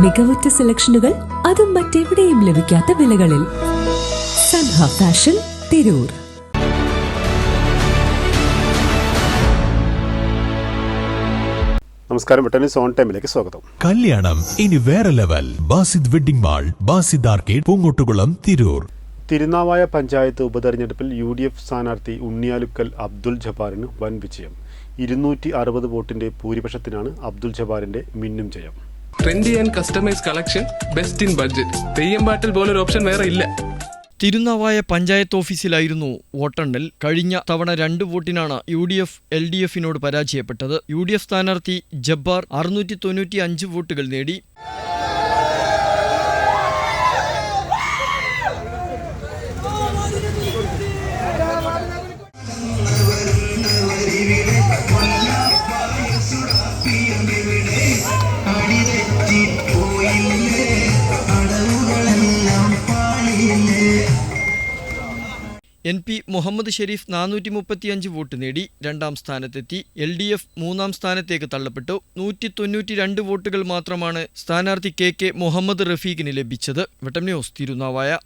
മികവുറ്റ സെലക്ഷനുകൾ, അതും മറ്റെവിടെയും ലഭിക്കാത്ത വിലകളിൽ. സൻഹ ഫാഷൻ, തിരൂർ. നമസ്കാരം, വെട്ടന്യൂസ് ഓൺ ടൈമിലേക്ക് സ്വാഗതം. കല്യാണം ഇനി വേറെ level. Basid wedding mall, Basid arcade, Poongottukulam, Tirur. Thirunavaya panchayat ഉപതെരഞ്ഞെടുപ്പിൽ UDF സ്ഥാനാർത്ഥി ഉണ്ണിയാലുക്കൽ അബ്ദുൽ ജബ്ബാറിന് വൻ വിജയം. 260 വോട്ടിന്റെ ഭൂരിപക്ഷത്തിനാണ് അബ്ദുൽ ജബ്ബാറിന്റെ മിന്നും ജയം. Trendy and customise collection, best in budget. Theyyam പാട്ടിൽ പോലൊരു ഓപ്ഷൻ വേറെ ഇല്ല. തിരുനാവായ പഞ്ചായത്ത് ഓഫീസിലായിരുന്നു വോട്ടെണ്ണൽ. കഴിഞ്ഞ തവണ 2 വോട്ടിനാണ് UDF LDFിനോട് പരാജയപ്പെട്ടത്. UDF സ്ഥാനാർത്ഥി ജബ്ബാർ 695 വോട്ടുകൾ നേടി. NP മുഹമ്മദ് ഷെരീഫ് 435 വോട്ട് നേടി രണ്ടാം സ്ഥാനത്തെത്തി. LDF മൂന്നാം സ്ഥാനത്തേക്ക് തള്ളപ്പെട്ടു. 192 വോട്ടുകൾ മാത്രമാണ് സ്ഥാനാർത്ഥി KK മുഹമ്മദ് റഫീഖിന് ലഭിച്ചത്. വെട്ടം ന്യൂസ്, തിരുനാവായ.